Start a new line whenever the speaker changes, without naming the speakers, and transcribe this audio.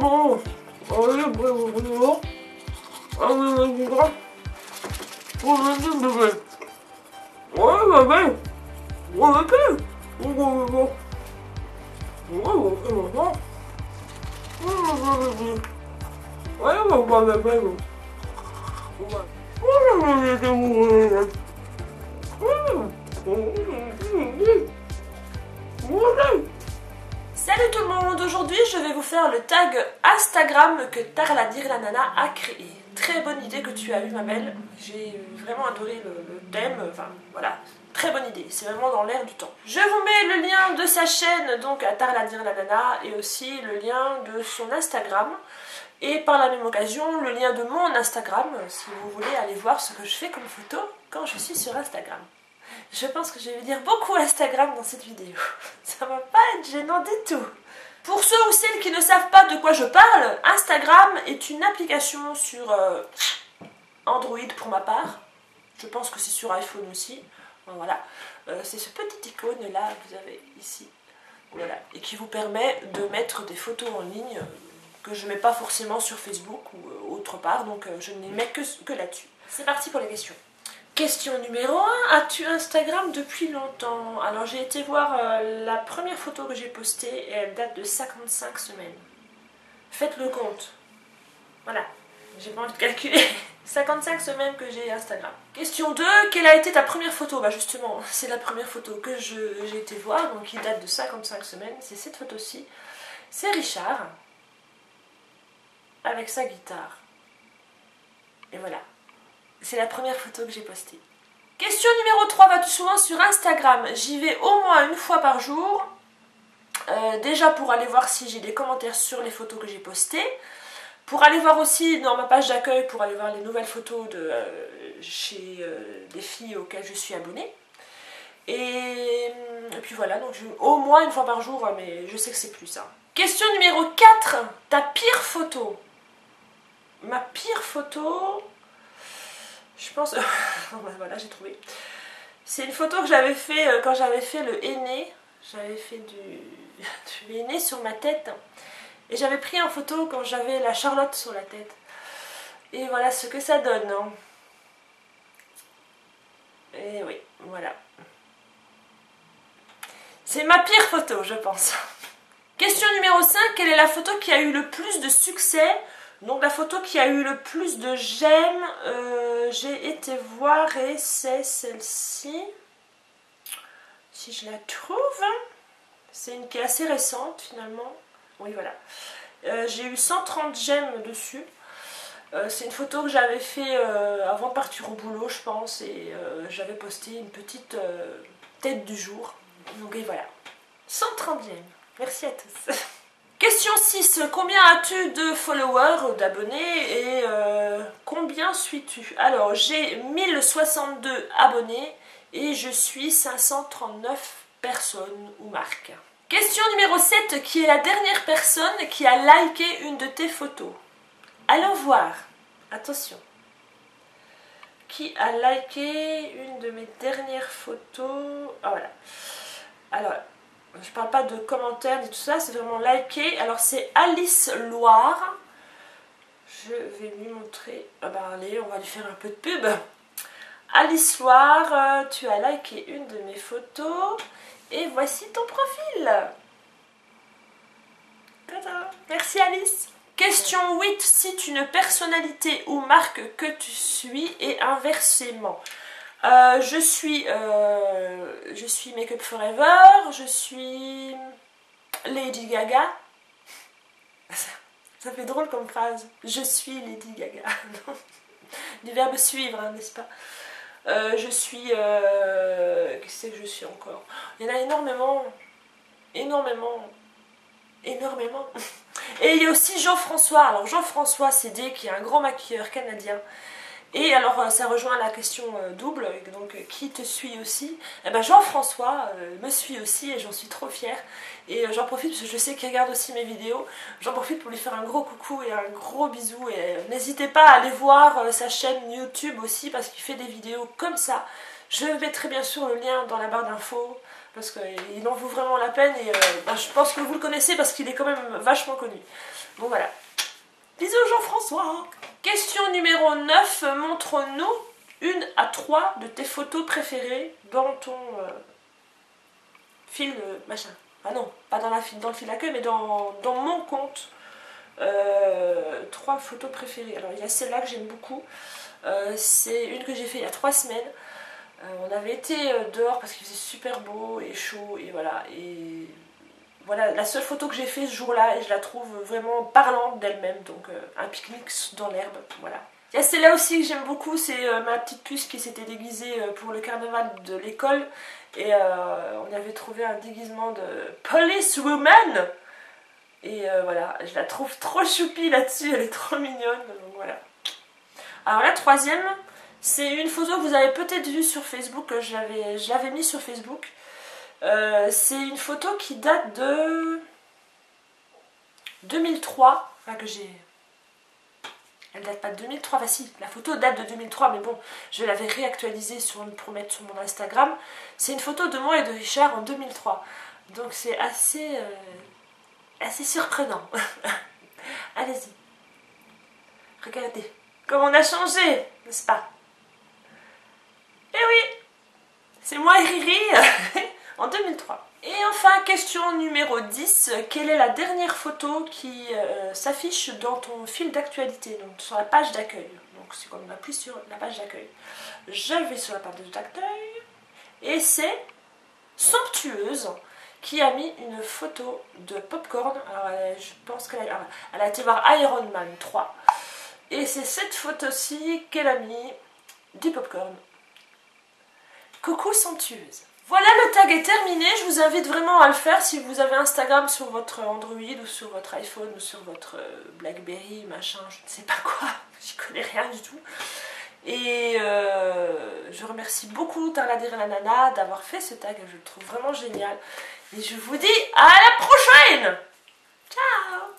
bon. Allez, bonjour. Allez, bonjour. Bonjour, bébé. Ouais, bébé. Ouais, bébé. Bonjour.
Salut tout le monde, aujourd'hui je vais vous faire le tag Instagram que Tarla Dire la Nana a créé. Très bonne idée que tu as eue ma belle, j'ai vraiment adoré le thème, enfin voilà, très bonne idée, c'est vraiment dans l'air du temps. Je vous mets le lien de sa chaîne, donc à Tarla Dire la Nana, et aussi le lien de son Instagram. Et par la même occasion, le lien de mon Instagram, si vous voulez aller voir ce que je fais comme photo quand je suis sur Instagram. Je pense que je vais dire beaucoup Instagram dans cette vidéo. Ça va pas être gênant du tout. Pour ceux ou celles qui ne savent pas de quoi je parle, Instagram est une application sur Android pour ma part. Je pense que c'est sur iPhone aussi. Voilà. C'est ce petit icône là que vous avez ici. Voilà. Et qui vous permet de mettre des photos en ligne que je ne mets pas forcément sur Facebook ou autre part. Donc je ne les mets que là-dessus. C'est parti pour les questions. Question numéro 1, as-tu Instagram depuis longtemps? Alors j'ai été voir la première photo que j'ai postée et elle date de 55 semaines. Faites le compte. Voilà, j'ai pas envie de calculer. 55 semaines que j'ai Instagram. Question 2, quelle a été ta première photo? Bah justement, c'est la première photo que j'ai été voir, donc qui date de 55 semaines. C'est cette photo-ci. C'est Richard avec sa guitare. Et voilà. C'est la première photo que j'ai postée. Question numéro 3, vas-tu souvent sur Instagram? J'y vais au moins une fois par jour. Déjà pour aller voir si j'ai des commentaires sur les photos que j'ai postées. Pour aller voir aussi dans ma page d'accueil, pour aller voir les nouvelles photos chez des filles auxquelles je suis abonnée. Et puis voilà, donc au moins une fois par jour, mais je sais que c'est plus ça. Question numéro 4, ta pire photo? Ma pire photo... Je pense... voilà, j'ai trouvé. C'est une photo que j'avais fait quand j'avais fait le henné. J'avais fait du henné sur ma tête. Et j'avais pris en photo quand j'avais la Charlotte sur la tête. Et voilà ce que ça donne. Hein. Et oui, voilà. C'est ma pire photo, je pense. Question numéro 5. Quelle est la photo qui a eu le plus de succès? Donc la photo qui a eu le plus de j'aime, j'ai été voir et c'est celle-ci. Si je la trouve, c'est une qui est assez récente finalement. Oui voilà. J'ai eu 130 j'aime dessus. C'est une photo que j'avais fait avant de partir au boulot je pense. Et j'avais posté une petite tête du jour. Donc et voilà. 130 j'aime. Merci à tous. Question 6. Combien as-tu de followers, d'abonnés et combien suis-tu? Alors, j'ai 1062 abonnés et je suis 539 personnes ou marques. Question numéro 7. Qui est la dernière personne qui a liké une de tes photos? Allons voir. Attention. Qui a liké une de mes dernières photos? Ah voilà. Alors... Je parle pas de commentaires ni tout ça, c'est vraiment liker. Alors c'est Alice Loire. Je vais lui montrer. Ah bah allez, on va lui faire un peu de pub. Alice Loire, tu as liké une de mes photos. Et voici ton profil. Tada. Merci Alice. Question 8. Cite une personnalité ou marque que tu suis et inversement. Je suis Make Up Forever, je suis Lady Gaga. Ça fait drôle comme phrase. Je suis Lady Gaga. Du verbe suivre, hein, n'est-ce pas? Je suis... Qu'est-ce que je suis encore? Il y en a énormément. Énormément. Énormément. Et il y a aussi Jean-François. Alors Jean-François Cédé, qui est un grand maquilleur canadien. Et alors ça rejoint la question double, donc qui te suit aussi? Eh ben Jean-François me suit aussi et j'en suis trop fière. Et j'en profite parce que je sais qu'il regarde aussi mes vidéos. J'en profite pour lui faire un gros coucou et un gros bisou. Et n'hésitez pas à aller voir sa chaîne YouTube aussi parce qu'il fait des vidéos comme ça. Je mettrai bien sûr le lien dans la barre d'infos parce qu'il en vaut vraiment la peine. Et je pense que vous le connaissez parce qu'il est quand même vachement connu. Bon voilà. Bisous Jean-François. Question numéro 9. Montre-nous 1 à 3 de tes photos préférées dans ton fil machin. Ah non, pas dans le fil d'accueil, mais dans mon compte. 3 photos préférées. Alors il y a celle-là que j'aime beaucoup. C'est une que j'ai fait il y a 3 semaines. On avait été dehors parce qu'il faisait super beau et chaud et voilà. Et voilà, la seule photo que j'ai fait ce jour-là et je la trouve vraiment parlante d'elle-même. Donc un pique-nique dans l'herbe, voilà. Il y a celle-là aussi que j'aime beaucoup, c'est ma petite puce qui s'était déguisée pour le carnaval de l'école. Et on avait trouvé un déguisement de police woman. Et voilà, je la trouve trop choupie là-dessus, elle est trop mignonne. Donc voilà. Alors la troisième, c'est une photo que vous avez peut-être vue sur Facebook, je l'avais mise sur Facebook. C'est une photo qui date de 2003, enfin que j'ai... Elle date pas de 2003, enfin si, la photo date de 2003, mais bon, je l'avais réactualisée pour mettre sur mon Instagram. C'est une photo de moi et de Richard en 2003. Donc c'est assez surprenant. Allez-y. Regardez. Comme on a changé, n'est-ce pas? Eh oui, c'est moi et Riri en 2003. Et enfin, question numéro 10. Quelle est la dernière photo qui s'affiche dans ton fil d'actualité, donc sur la page d'accueil? Donc c'est quand on appuie sur la page d'accueil. Je vais sur la page d'accueil et c'est Somptueuse qui a mis une photo de Popcorn. Alors je pense qu'elle a été voir Iron Man 3. Et c'est cette photo-ci qu'elle a mis du Popcorn. Coucou Somptueuse. Voilà, le tag est terminé. Je vous invite vraiment à le faire si vous avez Instagram sur votre Android ou sur votre iPhone ou sur votre Blackberry, machin, je ne sais pas quoi. J'y connais rien du tout. Et je remercie beaucoup Tarla Dire la Nana d'avoir fait ce tag. Je le trouve vraiment génial. Et je vous dis à la prochaine. Ciao.